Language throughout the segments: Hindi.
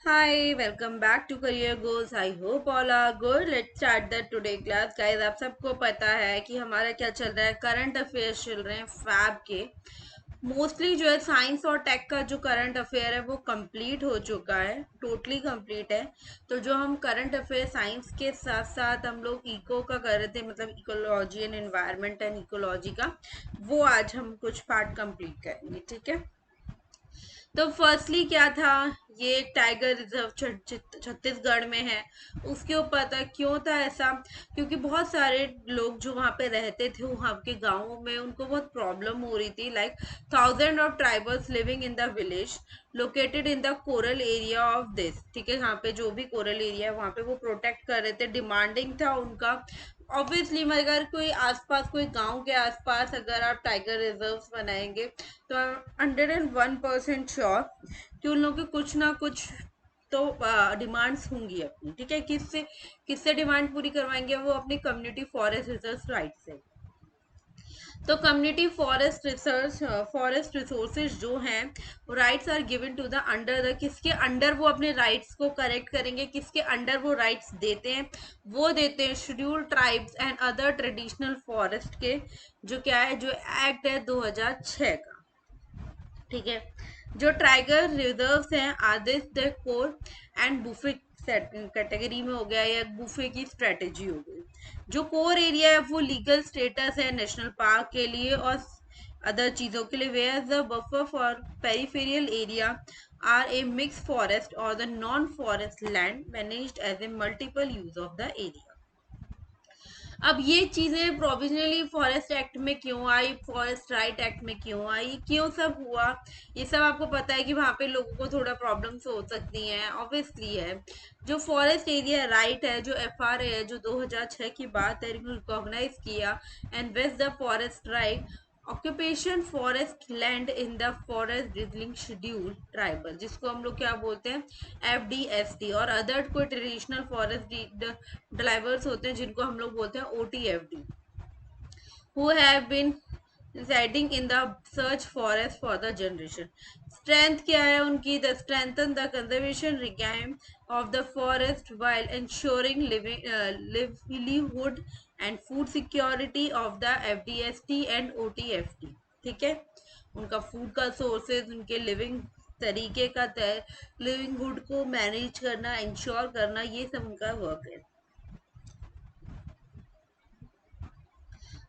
Hi, welcome back to Career Goals. I hope all are good. Let's start the today class. Guys, आप सबको पता है कि हमारा क्या चल रहा है, करंट अफेयर्स चल रहे हैं फैब के। मोस्टली जो है साइंस और टेक का जो करंट अफेयर है वो कंप्लीट हो चुका है, टोटली कंप्लीट है। तो जो हम करंट अफेयर साइंस के साथ साथ हम लोग इको का कर रहे थे, मतलब ecology and environment and ecology का, वो आज हम कुछ पार्ट कंप्लीट करेंगे, ठीक है। तो फर्स्टली क्या था, ये टाइगर रिजर्व छत्तीसगढ़ में है। उसके ऊपर था, क्यों था ऐसा? क्योंकि बहुत सारे लोग जो वहाँ पे रहते थे, वहाँ के गाँवों में उनको बहुत प्रॉब्लम हो रही थी। Like thousand of tribals living in the village located in the coral area of this, ठीक है। यहाँ पे जो भी कोरल एरिया है वहाँ पे वो प्रोटेक्ट कर रहे थे, डिमांडिंग था उनका। ऑब्वियसली अगर कोई आसपास, कोई गांव के आसपास अगर आप टाइगर रिजर्व्स बनाएंगे तो 101% श्योर कि उन लोगों की कुछ ना कुछ तो डिमांड्स होंगी अपनी, ठीक है। किससे किससे डिमांड पूरी करवाएंगे? वो अपनी कम्युनिटी फॉरेस्ट रिसर्च राइट से। तो कम्युनिटी फॉरेस्ट रिसोर्सेज जो हैं, rights are given to the under the, किसके अंडर वो अपने राइट्स को करेक्ट करेंगे, किसके अंडर वो राइट्स देते हैं? वो देते हैं scheduled tribes and other traditional forest के, जो क्या है, जो एक्ट है 2006 का, ठीक है। जो टाइगर रिजर्व्स हैं, Aditya core and buffet category में हो गया, या बुफे की स्ट्रेटेजी हो गई। जो कोर एरिया है वो लीगल स्टेटस है नेशनल पार्क के लिए और अदर चीजों के लिए, where the buffer for peripheral area are a mix forest और the non forest land managed as a multiple use of the area. अब ये चीजें प्रोविजनली फॉरेस्ट एक्ट में क्यों आई, फॉरेस्ट राइट एक्ट में क्यों आई, क्यों सब हुआ, ये सब आपको पता है कि वहां पे लोगों को थोड़ा प्रॉब्लम्स हो सकती हैं, ऑब्वियसली है। जो फॉरेस्ट एरिया राइट है, जो एफआरए है, जो 2006 की बात है, रिकॉग्नाइज किया and vest the forest right occupation forest land in the forest dealing schedule tribal, जिसको हम लोग क्या बोलते हैं, FDST, और अदर कोई ट्रेडिशनल फॉरेस्ट ड्राइवर्स होते हैं जिनको हम लोग बोलते हैं OTFD, who have been residing in the search forest for the generation. Strength क्या है उनकी? The strengthen the conservation regime of the forest while ensuring livelihood and food security of the FDST and OTFT, ठीक है। उनका फूड का सोर्सेज, उनके लिविंग तरीके का लिविंगहुड को मैनेज करना, इंश्योर करना, ये सब उनका वर्क है।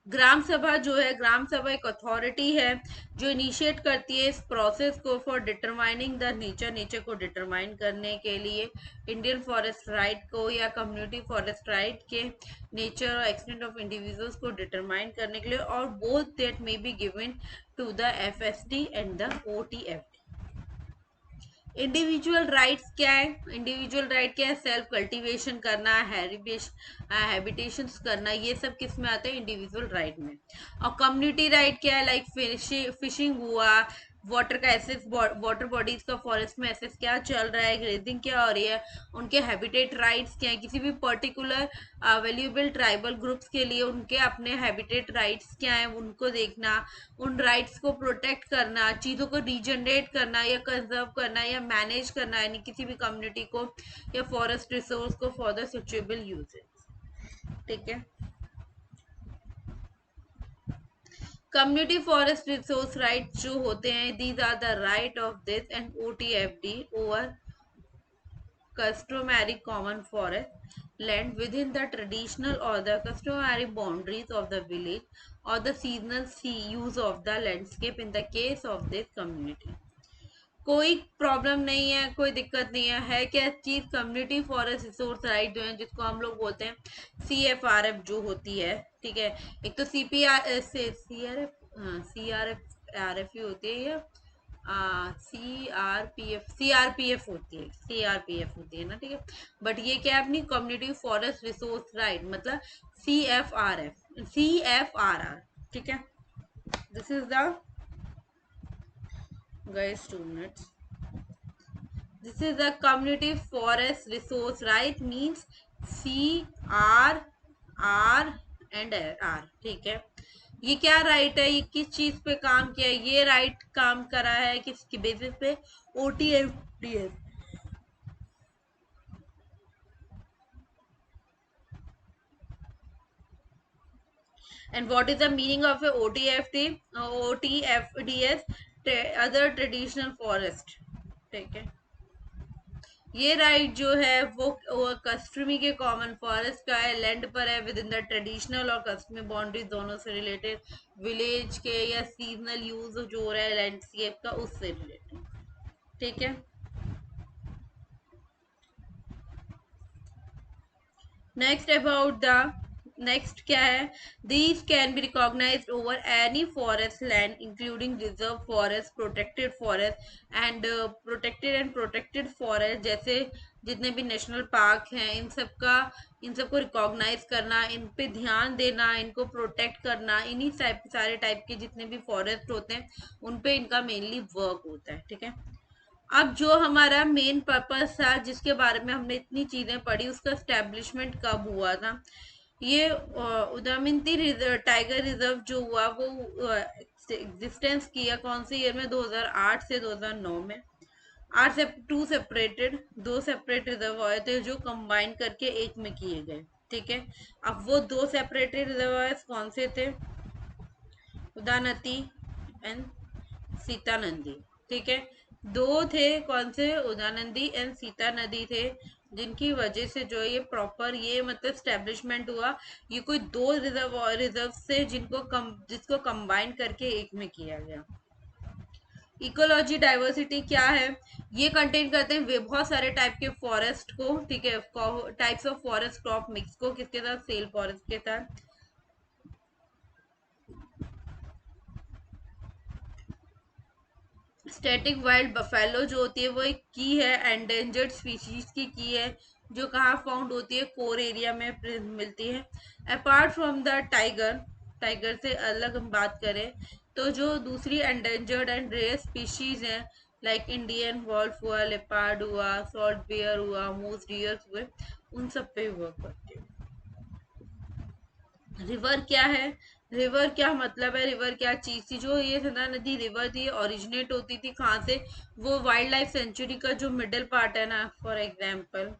ग्राम सभा जो है, ग्राम सभा एक अथॉरिटी है जो इनिशिएट करती है इस प्रोसेस को फॉर डिटरमाइनिंग द नेचर को डिटरमाइन करने के लिए, इंडियन फॉरेस्ट राइट को या कम्युनिटी फॉरेस्ट राइट के नेचर और एक्सटेंट ऑफ इंडिविजुअल्स को डिटरमाइन करने के लिए, और both that may be given to the FSD and the OTFD। Individual rights क्या है? इंडिविजुअल राइट क्या है? सेल्फ कल्टीवेशन करना, हैबिटेशन करना, ये सब किस में आता है? इंडिविजुअल राइट में। और कम्युनिटी राइट क्या है? लाइक फिशिंग हुआ, वाटर का एसेस, वाटर बॉडीज का फॉरेस्ट में एसेस क्या चल रहा है, ग्रेजिंग क्या हो रही है, उनके हैबिटेट राइट्स क्या है, किसी भी पर्टिकुलर वैल्यूएबल ट्राइबल ग्रुप्स के लिए उनके अपने हैबिटेट राइट्स क्या है, उनको देखना, उन राइट्स को प्रोटेक्ट करना, चीज़ों को रीजनरेट करना या कंजर्व करना या मैनेज करना, यानी किसी भी कम्युनिटी को या फॉरेस्ट रिसोर्स को फॉर द सुटेबल यूजेस, ठीक है। कम्युनिटी फॉरेस्ट रिसोर्स राइट जो होते हैं, these are the right of this and OTFD over customary common forest land within the traditional or the customary boundaries of the village or the seasonal use of the landscape in the case of this community. कोई प्रॉब्लम नहीं है, कोई दिक्कत नहीं है क्या चीज? कम्युनिटी फॉरेस्ट रिसोर्स राइट जो है, जिसको हम लोग बोलते हैं CFRF जो होती है, ठीक है। एक तो CPR से CRF, हाँ CRF ही होती है, या CRPF होती है ना, ठीक है। बट ये क्या है? अपनी कम्युनिटी फॉरेस्ट रिसोर्स राइट, मतलब CFRR, ठीक है। This is the, guys, 2 minutes. This is the community forest resource right, means CRR and R, ठीक है। ये क्या राइट है? ये किस चीज पे काम किया है? ये राइट काम करा है किसकी बेसिस पे? OTFDS, And what is the meaning of a OTFT? OTFDS, other traditional forest. ठीक है, ये राइट जो है वो कस्टमी के कॉमन फॉरेस्ट का है, लैंड पर है विद इन द ट्रेडिशनल और कस्टमी बाउंड्रीज दोनों से रिलेटेड, विलेज के या सीजनल यूज जो हो रहा है लैंडस्केप का उससे रिलेटेड। ठीक है, नेक्स्ट अबाउट द नेक्स्ट क्या है, these can be recognised over any forest land including reserve forest, protected forest, जैसे जितने भी नेशनल पार्क हैं इन सबको रिकॉग्नाइज करना, इन पे ध्यान देना, इनको प्रोटेक्ट करना, इन्हीं सारे टाइप के जितने भी फॉरेस्ट होते हैं उन पे इनका मेनली वर्क होता है। ठीक है, अब जो हमारा मेन पर्पस था जिसके बारे में हमने इतनी चीजें पढ़ी, उसका स्टैब्लिशमेंट कब हुआ था, ये उदामिंती टाइगर रिजर्व जो हुआ वो एग्जिस्टेंस किया कौन से ईयर में, 2008 से 2009 में। आठ से टू सेपरेटेड, दो सेपरेट रिजर्व थे जो कंबाइन करके एक में किए गए। ठीक है, अब वो दो सेपरेटेड रिजर्व कौन से थे, उदानती एंड सीता नदी। ठीक है, दो थे कौन से, उदानंदी एंड सीता नदी थे, जिनकी वजह से जो ये प्रॉपर ये मतलब स्टेब्लिशमेंट हुआ। ये कोई दो रिजर्व से जिसको कंबाइन करके एक में किया गया। इकोलॉजी डाइवर्सिटी क्या है, ये कंटेन करते हैं बहुत सारे टाइप के फॉरेस्ट को। ठीक है, types of forest crop mix को किसके साथ, सेल फॉरेस्ट के साथ। स्टैटिक वाइल्ड बफेलो जो होती है वो एक की है, एंडेंजर्ड स्पीशीज की है, जो कहाँ फाउंड होती है, कोर एरिया में मिलती है। Apart from the tiger, tiger से अलग हम बात करें तो जो दूसरी एंडेंजर्ड एंड रेयर स्पीशीज हैं, लाइक इंडियन वॉल्फ हुआ, लेपार्ड हुआ, सॉल्ट बियर हुआ, मूस डियर हुए, उन सब पे वर्क करती है। रिवर क्या है, रिवर क्या मतलब है, रिवर क्या चीज थी, जो ये सदा नदी रिवर थी ओरिजिनेट होती थी कहाँ से, वो वाइल्ड लाइफ सेंचुरी का जो मिडिल पार्ट है ना, फॉर एग्जाम्पल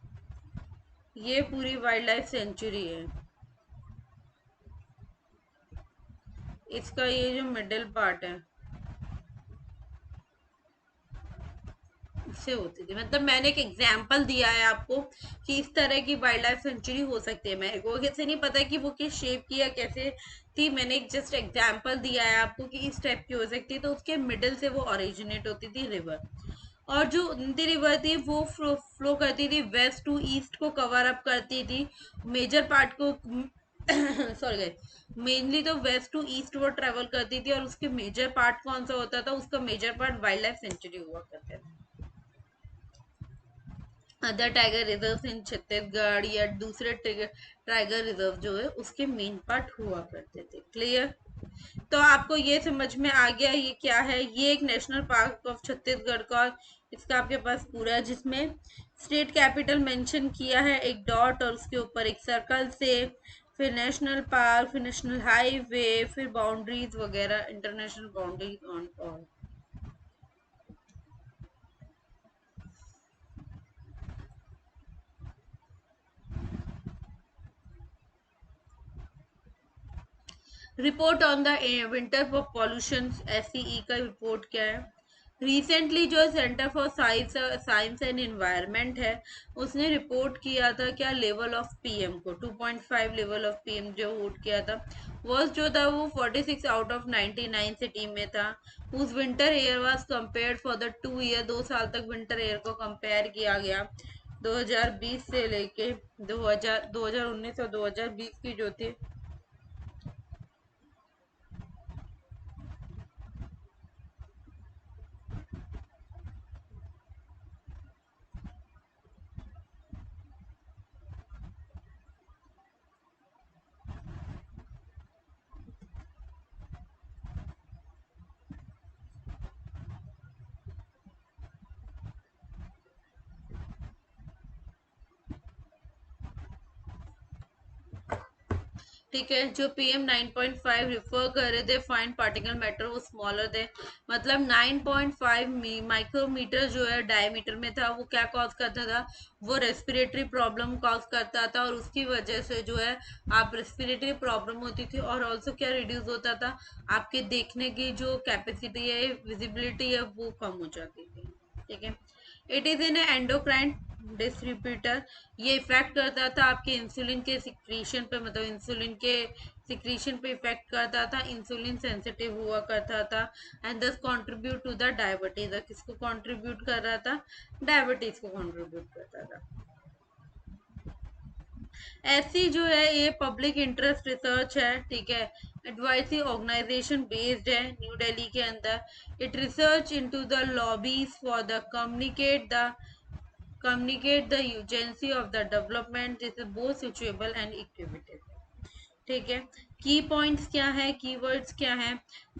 ये पूरी वाइल्ड लाइफ सेंचुरी है, इसका ये जो मिडिल पार्ट है से होती थी। मतलब मैंने एक एग्जाम्पल दिया है आपको कि इस तरह की वाइल्ड लाइफ सेंचुरी हो सकती है। मेरे को कैसे नहीं पता कि वो किस शेप की या कैसे थी, मैंने एक जस्ट एग्जाम्पल दिया है आपको कि इस टाइप की हो सकती है। तो उसके मिडल से वो ओरिजिनेट होती थी रिवर, और जो नदी रिवर थी वो फ्लो करती थी वेस्ट टू ईस्ट को कवर अप करती थी, मेजर पार्ट को सॉरी मेनली तो वेस्ट टू ईस्ट वो ट्रेवल करती थी, और उसके मेजर पार्ट कौन सा होता था, उसका major part wild life sanctuary हुआ करता था। Other tiger reserve in Chhattisgarh या दूसरे टाइगर रिजर्व जो है उसके मेन पार्ट हुआ करते थे। क्लियर, तो आपको ये समझ में आ गया ये क्या है, ये एक नेशनल पार्क ऑफ छत्तीसगढ़ का, इसका आपके पास पूरा जिसमें स्टेट कैपिटल मेंशन किया है एक डॉट और उसके ऊपर एक सर्कल से, फिर नेशनल पार्क, फिर नेशनल हाईवे, फिर बाउंड्रीज वगैरह, international boundaries on all. Report on the winter for pollution, SCE का रिपोर्ट क्या है, रिसेंटली जो centre for science and environment है उसने रिपोर्ट किया था क्या, लेवल ऑफ पीएम को 2.5 लेवल ऑफ पीएम जो वोट किया था, वर्ष जो था वो 46 आउट ऑफ 99 सिटी में था। उस winter air was compared for the 2 year, 2 साल तक विंटर एयर को कंपेयर किया गया, 2020 से लेके 2019 और 2020 की जो थी। ठीक है। जो PM 9.5 रिफर कर रहे थे, फाइन पार्टिकल मैटर, वो स्मॉलर थे, मतलब 9.5 माइक्रोमीटर जो है डायमीटर में था। वो क्या कॉज करता था? वो रेस्पिरेटरी प्रॉब्लम कॉज करता था, और उसकी वजह से जो है आप रेस्पिरेटरी प्रॉब्लम होती थी, और ऑल्सो क्या रिड्यूस होता था, आपके देखने की जो कैपेसिटी है, विजिबिलिटी है, वो कम हो जाती थी। ठीक है। It is in endocrine distributor. ये इफेक्ट करता था आपके इंसुलिन के सिक्रीशन पे, मतलब इंसुलिन के सिक्रीशन पे इफेक्ट करता था, इंसुलिन सेंसिटिव हुआ करता था, एंड दस कंट्रीब्यूट टू द डायबिटीज। किसको कंट्रीब्यूट कर रहा था? डायबिटीज को कंट्रीब्यूट करता था। ऐसी जो है ये पब्लिक इंटरेस्ट रिसर्च है। ठीक है। एडवाइजरी ऑर्गेनाइजेशन बेस्ड है न्यू दिल्ली के अंदर। It research into the lobbies for the communicate the urgency of the development. This is both situable and equitable. ठीक है। की पॉइंट्स क्या है, कीवर्ड्स क्या है?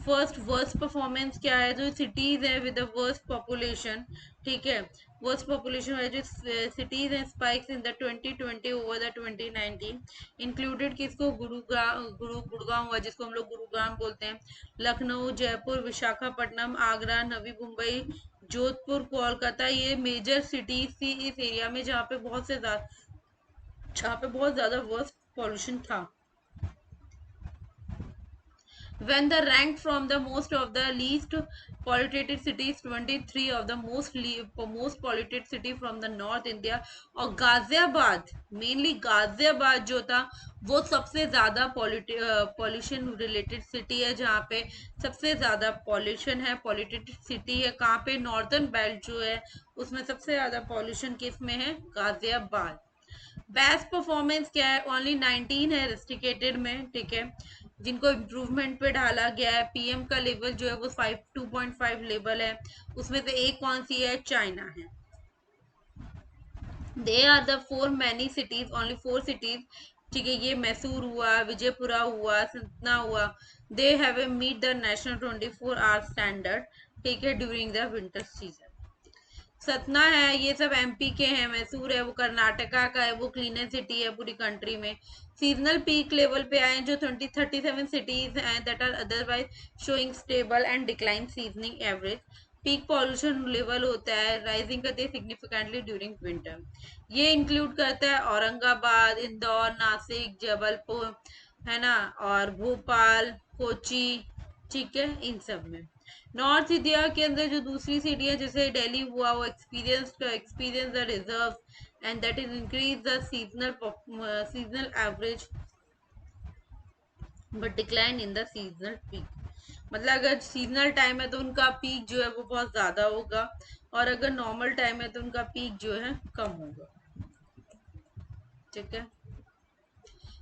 फर्स्ट, वर्स्ट परफॉर्मेंस क्या है? जो सिटीज है विद द वर्स्ट पॉपुलेशन, ठीक है, वर्स्ट पॉपुलेशन वाले जो सिटीज हैं, spikes in the 2020 over the 2019, included किसको? गुड़गांव हुआ, जिसको हम लोग गुरुग्राम बोलते हैं, लखनऊ, जयपुर, विशाखापट्टनम, आगरा, नवी मुंबई, जोधपुर, कोलकाता। ये मेजर सिटीज थी इस एरिया में जहाँ पे बहुत ज्यादा वर्स्ट पॉल्यूशन था। When the rank from the most of the least polluted cities, 23 of the most polluted city from the North India, और गाजियाबाद, मेनली गाजियाबाद जो था वो सबसे ज्यादा पॉल्यूशन रिलेटेड सिटी है, जहाँ पे सबसे ज्यादा पॉल्यूशन है, पॉल्यूटेड सिटी है। कहाँ पे? नॉर्दर्न बेल्ट जो है उसमें सबसे ज्यादा पॉल्यूशन किस में है? गाजियाबाद। बेस्ट परफॉर्मेंस क्या है? ओनली 19 है रेस्टिकेटेड में। ठीक है। जिनको इम्प्रूवमेंट पे डाला गया है, पीएम का लेवल जो है वो 2.5 लेवल है, उसमें से एक कौन सी है? चाइना है। They are the four many cities, only 4 cities. ठीक है। ये मैसूर हुआ, विजयपुरा हुआ, सतना हुआ। They have meet the national 24 hour standard. ठीक है। During the winter season. Satna है, ये सब एमपी के हैं। मैसूर है, वो कर्नाटका का है, वो क्लीनेस्ट सिटी है पूरी कंट्री में। सीजनल पीक लेवल पे आए जो 37 सिटीज हैं that are otherwise showing stable and decline seasoning average. Peak pollution level होता है राइजिंग करते सिग्निफिकेंटली ड्यूरिंग विंटर। ये इंक्लूड करता है औरंगाबाद, इंदौर, नासिक, जबलपुर, है ना, और भोपाल, कोची। ठीक है। इन सब में नॉर्थ इंडिया के अंदर जो दूसरी सिटी है जैसे दिल्ली हुआ, वो experience the reserve and that is increase the seasonal average but decline in the seasonal peak. मतलब अगर सीजनल टाइम है तो उनका पीक जो है वो बहुत ज्यादा होगा, और अगर नॉर्मल टाइम है तो उनका पीक जो है कम होगा। ठीक है।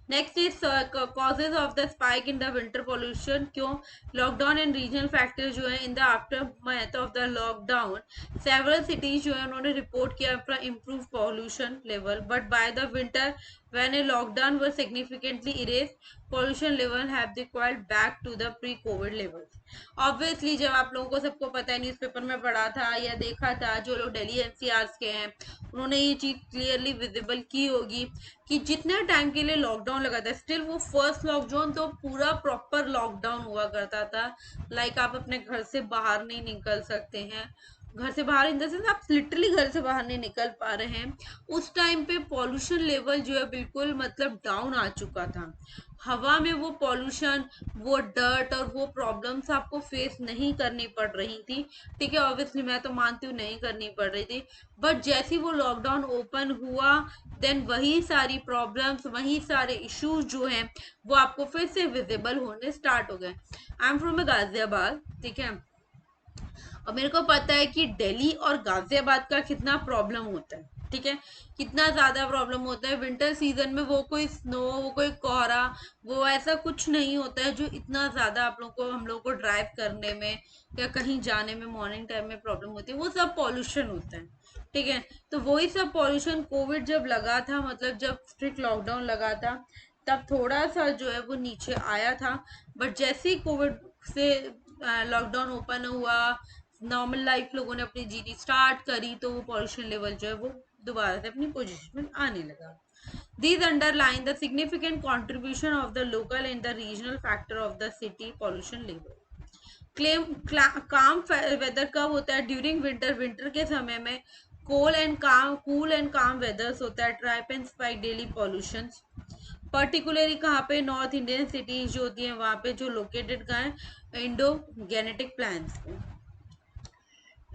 Next is causes of the spike in the winter pollution. क्यों? लॉकडाउन एंड रीजनल फैक्टर जो है in the after math of the lockdown, several cities जो है उन्होंने रिपोर्ट किया improve pollution level, but by the winter when a lockdown was significantly erased, pollution level have declined back to the pre-covid levels. Obviously जब आप लोगों को सबको पता है, न्यूज़पेपर में पढ़ा था या देखा था, जो लोग दिल्ली एनसीआर के हैं उन्होंने ये चीज क्लियरली विजिबल की होगी कि जितने टाइम के लिए लॉकडाउन लगा था, स्टिल वो फर्स्ट लॉकडाउन तो पूरा प्रॉपर लॉकडाउन हुआ करता था। लाइक आप अपने घर से बाहर नहीं निकल सकते हैं, घर से बाहर इन द सेंस आप लिटरली घर से बाहर नहीं निकल पा रहे हैं। उस टाइम पे पॉल्यूशन लेवल जो है बिल्कुल मतलब डाउन आ चुका था। हवा में वो पॉल्यूशन, वो डर्ट और वो प्रॉब्लम्स आपको फेस नहीं करनी पड़ रही थी। ठीक है। ऑब्वियसली मैं तो मानती हूँ नहीं करनी पड़ रही थी, बट जैसे वो लॉकडाउन ओपन हुआ, देन वही सारी प्रॉब्लम्स, वही सारे इश्यूज जो हैं वो आपको फिर से विजिबल होने स्टार्ट हो गए। I am from Ghaziabad. ठीक है। और मेरे को पता है कि दिल्ली और गाजियाबाद का कितना प्रॉब्लम होता है। ठीक है। कितना ज्यादा प्रॉब्लम होता है विंटर सीजन में। वो कोई स्नो, वो कोई कोहरा, वो ऐसा कुछ नहीं होता है जो इतना ज्यादा आप लोग को, हम लोग को ड्राइव करने में या कहीं जाने में मॉर्निंग टाइम में प्रॉब्लम होती है। वो सब पॉल्यूशन होता है। ठीक है। तो वही सब पॉल्यूशन कोविड जब लगा था, मतलब जब स्ट्रिक्ट लॉकडाउन लगा था, तब थोड़ा सा जो है वो नीचे आया था। बट जैसे ही कोविड से लॉकडाउन ओपन हुआ, नॉर्मल लाइफ लोगों ने अपनी जीनी स्टार्ट करी, तो वो पॉल्यूशन लेवल जो है वो दोबारा से अपनी पोजीशन में आने लगा। These underline the significant contribution of the local and the regional factor of the city pollution level. काम वेदर कब होता है? ड्यूरिंग विंटर, विंटर के समय में कूल एंड काम वेदर्स होता है, tribe and spike daily pollution, particularly कहाँ पे? नॉर्थ इंडियन सिटीज जो होती हैं वहाँ पे, जो लोकेटेड कहाँ है? इंडो गेनेटिक प्लान्स पे।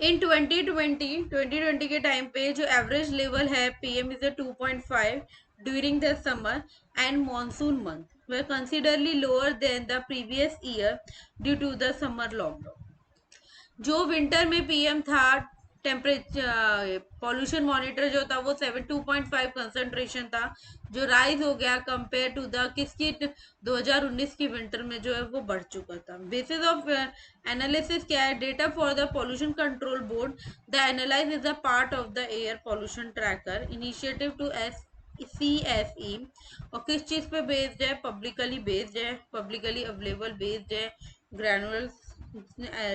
इन 2020 के टाइम पे जो एवरेज लेवल है PM is 2.5 during the summer and monsoon month were considerably lower than the previous year due to the summer lockdown. जो विंटर में पीएम था, टेम्परेचर पॉल्यूशन मॉनिटर जो था वो 2.5 कंसंट्रेशन था, जो राइज हो गया कंपेयर टू द किसकी? 2019 की विंटर में जो है वो बढ़ चुका था। बेसिस ऑफ एनालिसिस क्या है? Data for the pollution control board, the analyse is a part of the air pollution tracker initiative to CSE। और किस चीज पे बेस्ड है? पब्लिकली बेस्ड है, पब्लिकली अवेलेबल बेस्ड है, ग्रैनुअल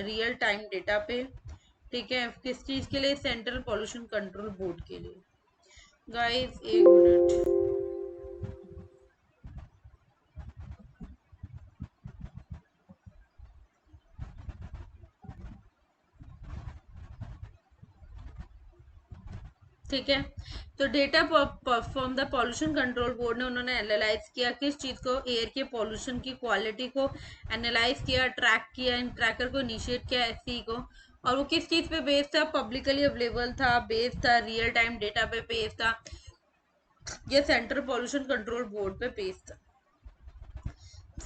रियल टाइम डेटा पे। ठीक है, किस चीज के लिए? सेंट्रल पॉल्यूशन कंट्रोल बोर्ड के लिए। गाइस एक मिनट। ठीक है, तो data from the pollution control board ने उन्होंने एनालाइज किया किस चीज को? एयर के पॉल्यूशन की क्वालिटी को एनालाइज किया, ट्रैक किया, इन ट्रैकर को इनिशिएट किया, एससी को। और वो किस चीज पे बेस्ड था? पब्लिकली अवेलेबल था, बेस्ड था, रियल टाइम डेटा पे बेस्ड था, ये सेंट्रल पॉल्यूशन कंट्रोल बोर्ड पे बेस्ड था।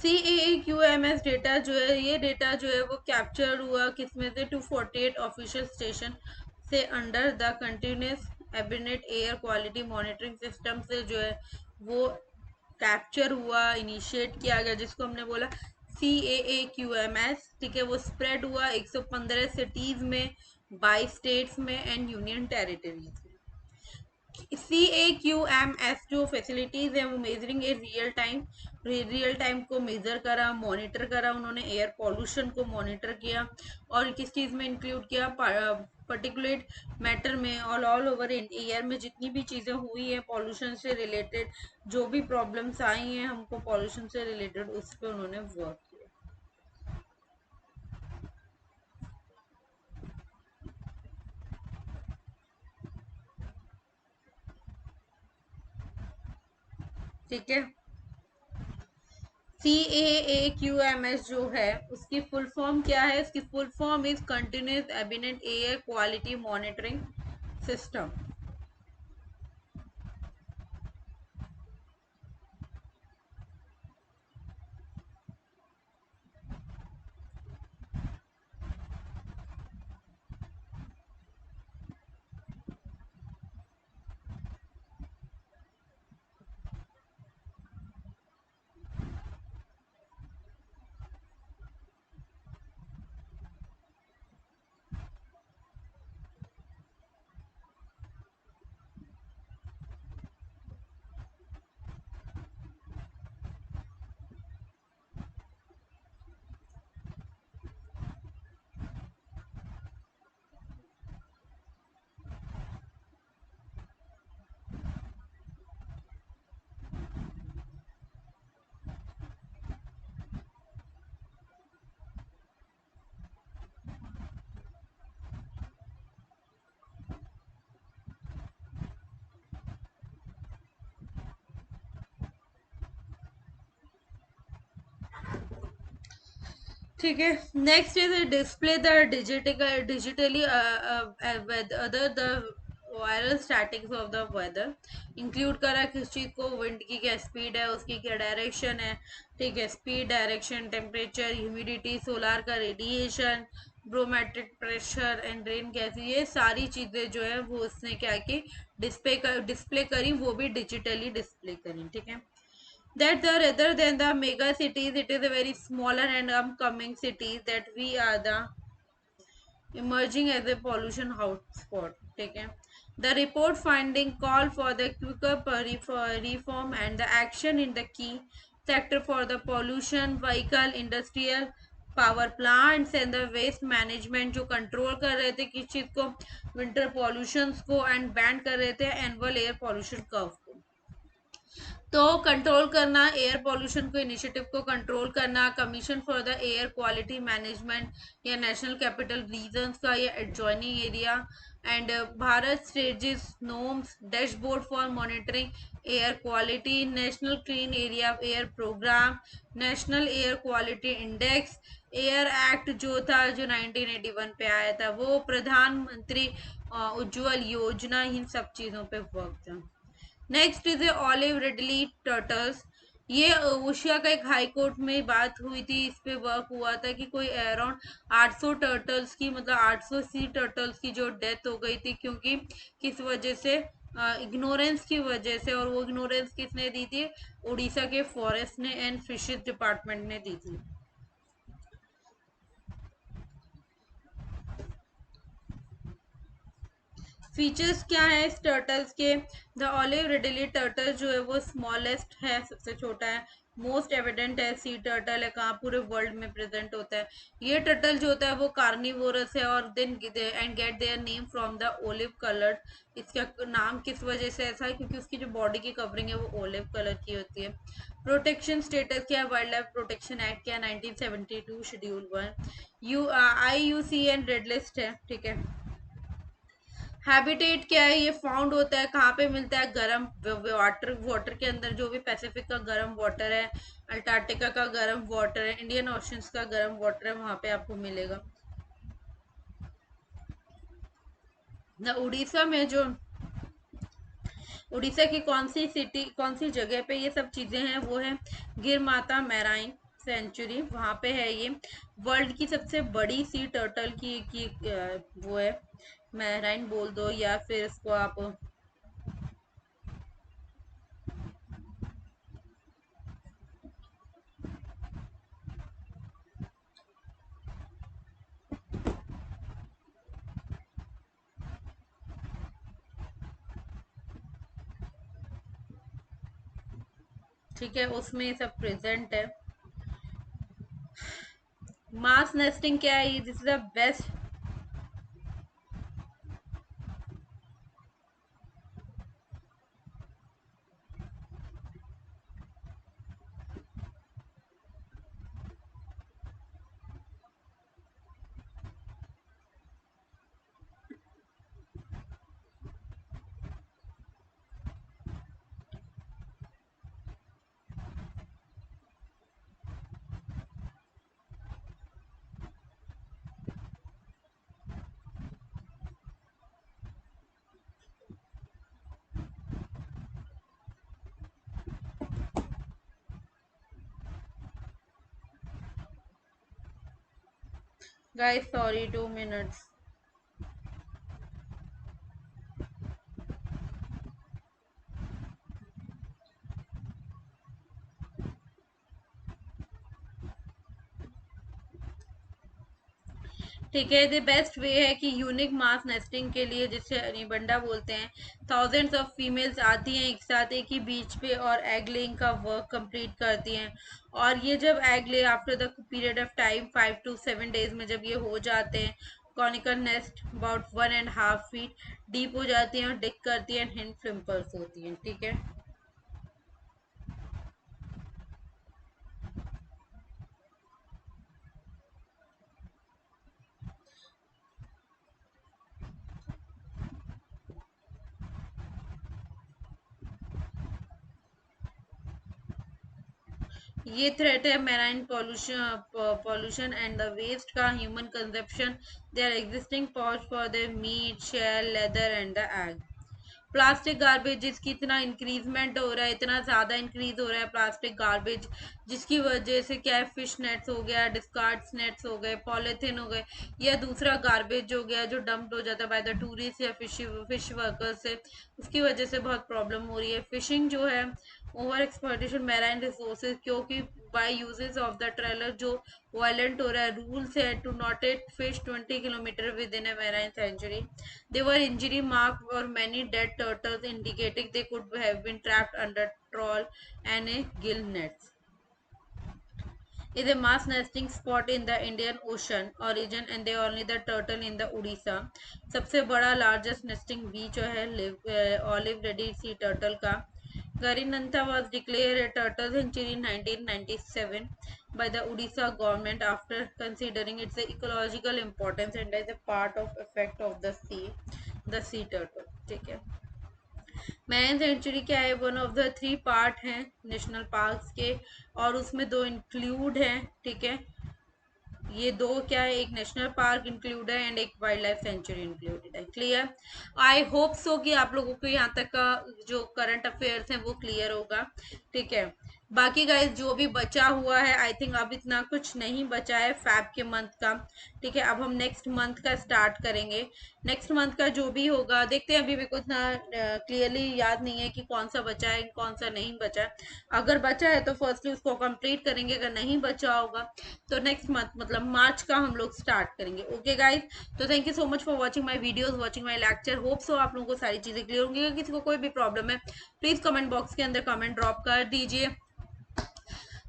CAAQMS डेटा जो है, ये डेटा जो है वो कैप्चर हुआ किसमें से? 248 ऑफिशियल स्टेशन से under the continuous ambient air quality monitoring system से जो है वो कैप्चर हुआ, इनिशिएट किया गया, जिसको हमने बोला CAAQMS। ठीक है, वो स्प्रेड हुआ 115 सिटीज में, 22 स्टेट्स में एंड यूनियन टेरिटरीज में। CAQMS जो फैसिलिटीज है वो मेजरिंग ए रियल टाइम को मेजर करा, मॉनिटर करा, उन्होंने एयर पॉल्यूशन को मॉनिटर किया और किस चीज में इंक्लूड किया? पर्टिकुलेट मैटर में और ऑल ओवर एयर में जितनी भी चीजें हुई है पॉल्यूशन से रिलेटेड, जो भी प्रॉब्लम्स आई हैं हमको पॉल्यूशन से रिलेटेड, उस पर उन्होंने वर्क किया। ठीक है, CAAQMS जो है उसकी फुल फॉर्म क्या है? इसकी full form is continuous ambient air quality monitoring system. ठीक है, next is display the digitally other the viral statics of the weather. Include करा किस चीज को? विंड की क्या स्पीड है, उसकी क्या डायरेक्शन है, ठीक है, speed, direction, temperature, humidity, solar का radiation, barometric pressure and rain gauge, ये सारी चीजें जो है वो उसने क्या की? डिस्प्ले करी, वो भी डिजिटली डिस्प्ले करी। ठीक है, that the rather than the mega cities, it is a very smaller and upcoming cities that we are the emerging as a pollution hotspot. ठीक है, the report finding call for the quicker reform and the action in the key sector for the pollution, vehicle, industrial, power plants and the waste management, जो कंट्रोल कर रहे थे किस चीज को? विंटर पॉल्यूशन को, एंड बैन कर रहे थे एनुअल एयर पॉल्यूशन कर्व को। तो कंट्रोल करना एयर पॉल्यूशन को, इनिशिएटिव को कंट्रोल करना, commission for the air quality management या नेशनल कैपिटल रीजन्स का या adjoining area, and Bharat stages norms dashboard for monitoring air quality, national clean area air programme, national air quality index, air act जो था जो 1981 पे आया था, वो प्रधानमंत्री उज्ज्वल योजना, इन सब चीज़ों पे वर्क था। Next is a olive ridley turtles. ये ओशिया का एक हाई कोर्ट में बात हुई थी, इस पे वर्क हुआ था कि कोई अराउंड 800 टर्टल्स की, मतलब 800 सी टर्टल्स की जो डेथ हो गई थी, क्योंकि किस वजह से, इग्नोरेंस की वजह से। और वो इग्नोरेंस किसने दी थी? उड़ीसा के फॉरेस्ट ने एंड फिशेज डिपार्टमेंट ने दी थी। फीचर्स क्या है इस टर्टल्स के? द ऑलिव रिडली टर्टल जो है वो स्मॉलेस्ट है, सबसे छोटा है। मोस्ट एविडेंट है, सी टर्टल है, कहाँ पूरे वर्ल्ड में प्रेजेंट होता है। ये टर्टल जो होता है वो कार्निवोरस है, और then and get their name from the olive coloured. इसका नाम किस वजह से ऐसा है? क्योंकि उसकी जो बॉडी की कवरिंग है वो ओलिव कलर की होती है। प्रोटेक्शन स्टेटस क्या है? वाइल्ड लाइफ प्रोटेक्शन एक्ट क्या है? 1972 शेड्यूल 1। IUCN रेड लिस्ट है, ठीक है। हैबिटेट क्या है? ये फाउंड होता है कहाँ पे मिलता है? गर्म वाटर, वाटर के अंदर जो भी पैसिफिक का गर्म वाटर है, अंटार्कटिका का गर्म वाटर है, इंडियन ओशंस का गर्म वाटर है, वहां पे आपको मिलेगा। ना उड़ीसा में जो, उड़ीसा की कौन सी सिटी, कौन सी जगह पे ये सब चीजें हैं? वो है गिर माता मैराइन सेंचुरी, वहां पे है ये। वर्ल्ड की सबसे बड़ी सी टर्टल की वो है, मैराइन बोल दो या फिर इसको आप। ठीक है, उसमें ये सब प्रेजेंट है। मास नेस्टिंग क्या है? This is the best. Guys sorry, 2 minutes. ठीक है, द बेस्ट वे है कि यूनिक मास नेस्टिंग के लिए, जिसे निबंडा बोलते हैं, थाउजेंड्स ऑफ फीमेल्स आती हैं एक साथ एक ही बीच पे और एग लेइंग का वर्क कंप्लीट करती हैं। और ये जब एग ले after the period of time 5 to 7 days में जब ये हो जाते हैं, conical nest about 1.5 feet deep हो जाती हैं और डिक करती हैं, हिंड फ्लिम्पर्स होती हैं, ठीक है। ये थ्रेट है marine pollution and the waste का, human consumption. They are existing pause for the meat, shell, leather and the egg. Plastic garbage की इतना इंक्रीजमेंट हो रहा है, इतना ज़्यादा इंक्रीज हो रहा है प्लास्टिक गार्बेज, जिसकी वजह से क्या है, फिश नेट्स हो गया, डिस्कार्ड्स नेट्स हो गए, पॉलीथिन हो गए, या दूसरा गार्बेज हो गया जो डंप्ड हो जाता है बाय द टूरिस्ट या फिश वर्कर्स से, उसकी वजह से बहुत प्रॉब्लम हो रही है। फिशिंग जो है, ओवर एक्सप्लॉयटेशन मैराइन रिसोर्सेज, क्योंकि by uses of the trawler जो वायलेंट हो रहा है। रूल्स है to not at fish 20 kilometre within a marine sanctuary. They were injury marked or many dead turtles, indicating they could have been trapped under trawl and a gill nets. Is a mass nesting spot in the Indian Ocean origin and they only the turtle in the Odisha. सबसे बड़ा लार्जेस्ट नेस्टिंग बीच जो है ऑलिव रेडी सी टर्टल का, Garinantha was declared a turtle sanctuary in 1997 by the Odisha government after considering its ecological importance and as a part of effect of the sea turtle. ठीक है, मैन सेंचुरी क्या है, वन ऑफ द 3 पार्ट हैं नेशनल पार्क्स के, और उसमें 2 इंक्लूड हैं। ठीक है, ये 2 क्या है, एक नेशनल पार्क इंक्लूड है एंड एक वाइल्ड लाइफ सेंचुरी इंक्लूडेड है। क्लियर? आई होप सो कि आप लोगों को यहाँ तक का जो करंट अफेयर्स है वो क्लियर होगा। ठीक है, बाकी गाइस जो भी बचा हुआ है, आई थिंक अब इतना कुछ नहीं बचा है फैब के मंथ का। ठीक है, अब हम नेक्स्ट मंथ का स्टार्ट करेंगे। नेक्स्ट मंथ का जो भी होगा देखते हैं, अभी मेरे को इतना क्लियरली याद नहीं है कि कौन सा बचा है कौन सा नहीं बचा है। अगर बचा है तो फर्स्टली उसको कंप्लीट करेंगे, अगर नहीं बचा होगा तो नेक्स्ट मंथ मतलब मार्च का हम लोग स्टार्ट करेंगे। ओके गाइज, तो thank you so much for watching my videos, watching my lecture. Hope so आप लोगों को सारी चीजें क्लियर होंगी। अगर किसी को कोई भी प्रॉब्लम है प्लीज कमेंट बॉक्स के अंदर कमेंट ड्रॉप कर दीजिए।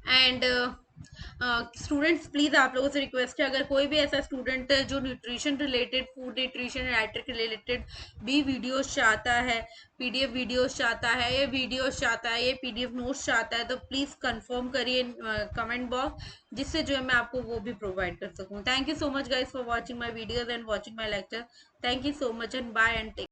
एंड स्टूडेंट्स प्लीज आप लोगों से रिक्वेस्ट है, अगर कोई भी ऐसा स्टूडेंट है जो nutrition related, food nutrition dietary related भी वीडियोस चाहता है, पीडीएफ वीडियोस चाहता है, ये वीडियोस चाहता है, ये पीडीएफ नोट्स चाहता है, तो प्लीज कंफर्म करिए कमेंट बॉक्स, जिससे जो है मैं आपको वो भी प्रोवाइड कर सकूँ। Thank you so much guys for watching my videos and watching my lecture. Thank you so much and bye and take